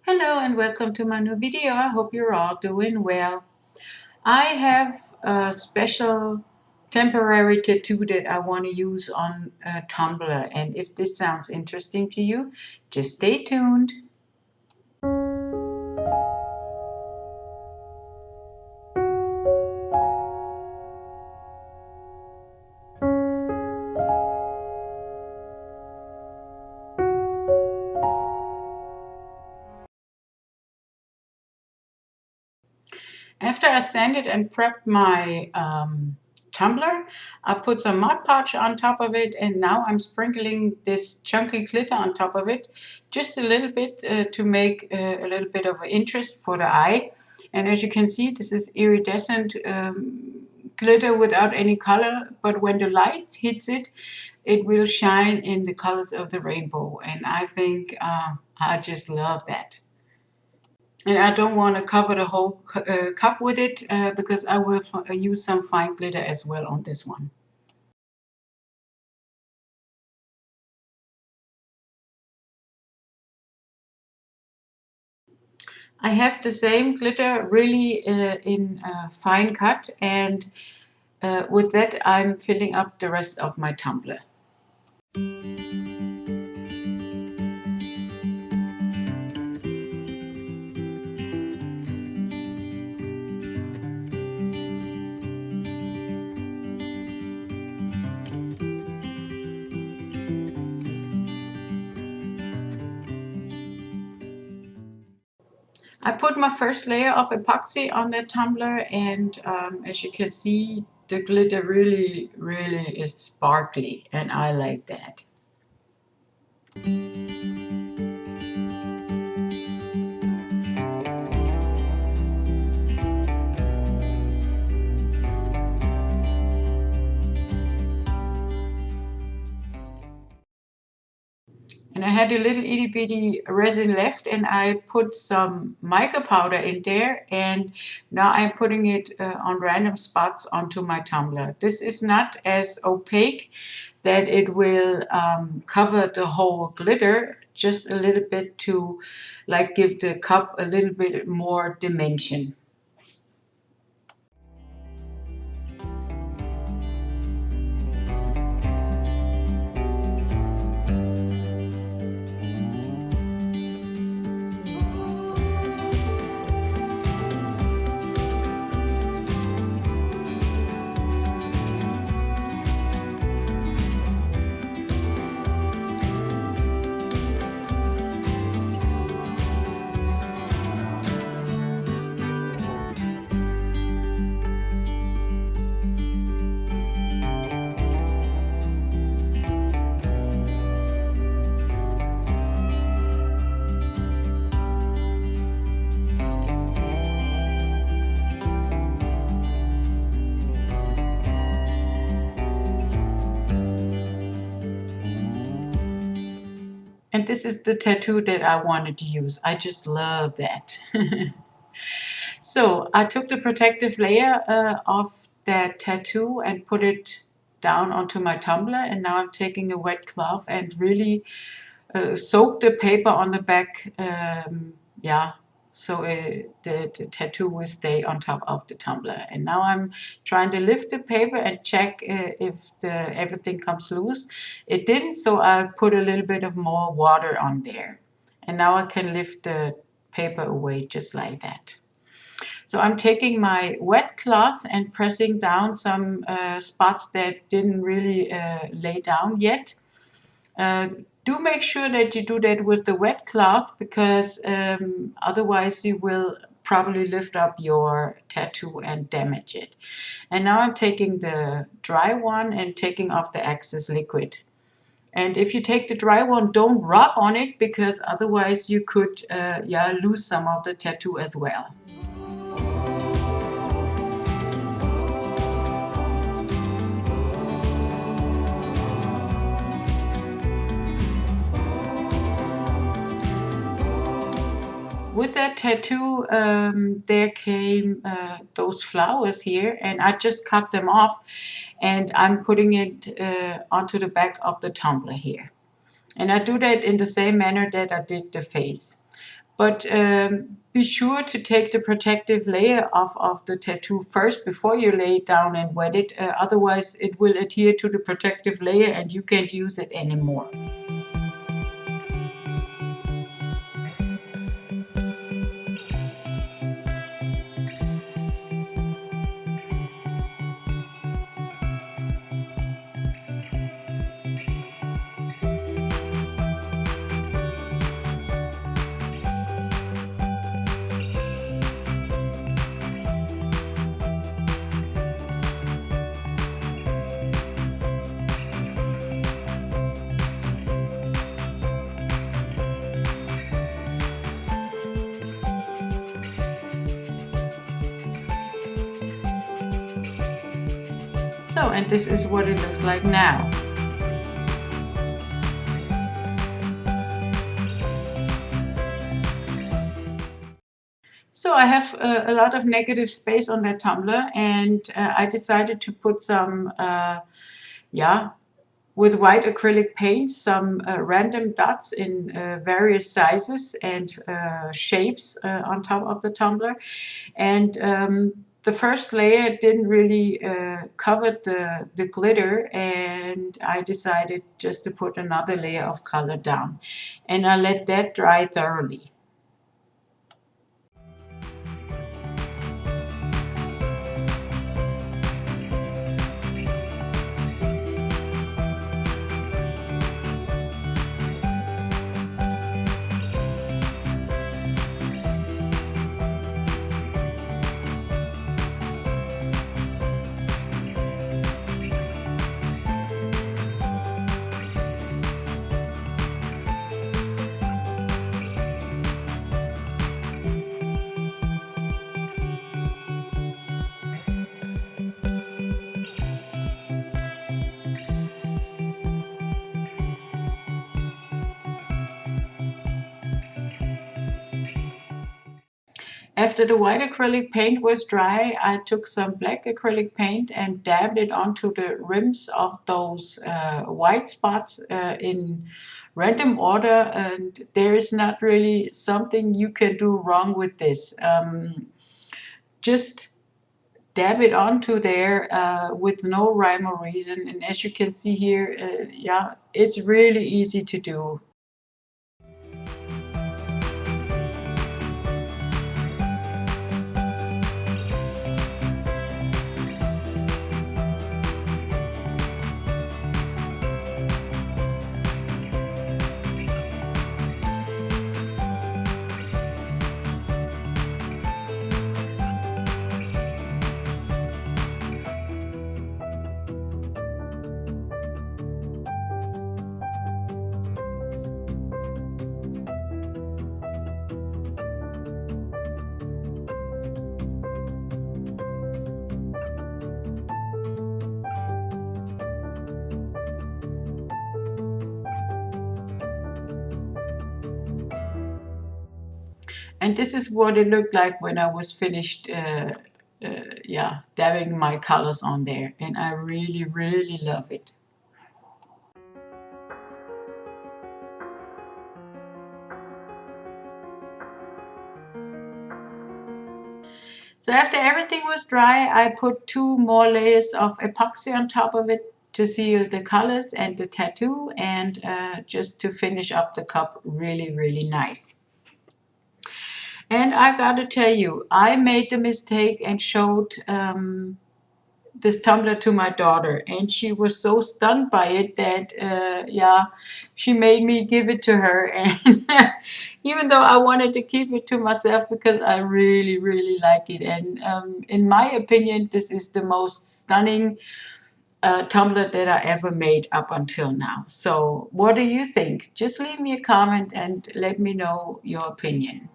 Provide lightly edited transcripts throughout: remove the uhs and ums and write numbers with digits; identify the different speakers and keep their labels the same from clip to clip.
Speaker 1: Hello and welcome to my new video. I hope you're all doing well. I have a special temporary tattoo that I want to use on a tumbler, and if this sounds interesting to you, just stay tuned. After I sanded and prepped my tumbler, I put some Mod Podge on top of it, and now I'm sprinkling this chunky glitter on top of it, just a little bit to make a little bit of interest for the eye. And as you can see, this is iridescent glitter without any color, but when the light hits it, it will shine in the colors of the rainbow. And I think I just love that. And I don't want to cover the whole cup with it because I will use some fine glitter as well on this one. I have the same glitter really in fine cut, and with that I'm filling up the rest of my tumbler. I put my first layer of epoxy on the tumbler, and as you can see, the glitter really is sparkly, and I like that. And I had a little itty bitty resin left, and I put some mica powder in there, and now I'm putting it on random spots onto my tumbler. This is not as opaque that it will cover the whole glitter, just a little bit to like give the cup a little bit more dimension. And this is the tattoo that I wanted to use. I just love that. So I took the protective layer of that tattoo and put it down onto my tumbler, and now I'm taking a wet cloth and really soak the paper on the back, so the tattoo will stay on top of the tumbler. And now I'm trying to lift the paper and check if everything comes loose. It didn't, so I put a little bit of more water on there. And now I can lift the paper away just like that. So I'm taking my wet cloth and pressing down some spots that didn't really lay down yet. Do make sure that you do that with the wet cloth, because otherwise you will probably lift up your tattoo and damage it. And now I'm taking the dry one and taking off the excess liquid. And if you take the dry one, don't rub on it, because otherwise you could lose some of the tattoo as well. With that tattoo, there came those flowers here, and I just cut them off, and I'm putting it onto the back of the tumbler here. And I do that in the same manner that I did the face. But be sure to take the protective layer off of the tattoo first before you lay it down and wet it. Otherwise it will adhere to the protective layer and you can't use it anymore. So, and this is what it looks like now. So I have a lot of negative space on that tumbler, and I decided to put some, with white acrylic paint, some random dots in various sizes and shapes on top of the tumbler. And the first layer didn't really cover the glitter, and I decided just to put another layer of color down. And I let that dry thoroughly. After the white acrylic paint was dry, I took some black acrylic paint and dabbed it onto the rims of those white spots in random order, and there is not really something you can do wrong with this. Just dab it onto there with no rhyme or reason, and as you can see here, it's really easy to do. And this is what it looked like when I was finished dabbing my colors on there, and I really, really love it. So after everything was dry, I put 2 more layers of epoxy on top of it to seal the colors and the tattoo, and just to finish up the cup really, really nice. And I gotta tell you, I made the mistake and showed this tumbler to my daughter, and she was so stunned by it that she made me give it to her. And even though I wanted to keep it to myself because I really, really like it, and in my opinion, this is the most stunning tumbler that I ever made up until now. So what do you think? Just leave me a comment and let me know your opinion.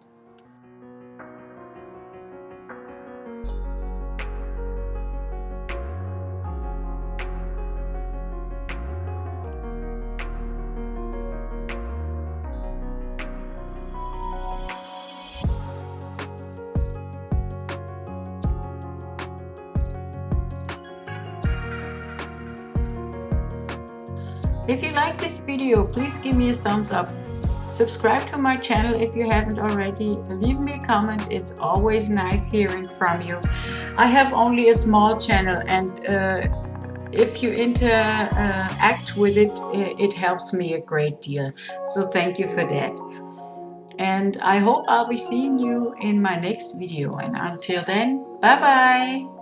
Speaker 1: If you like this video, please give me a thumbs up. subscribe to my channel if you haven't already. Leave me a comment. It's always nice hearing from you. I have only a small channel, and if you interact with it, it helps me a great deal. So thank you for that. And I hope I'll be seeing you in my next video. And until then, bye bye.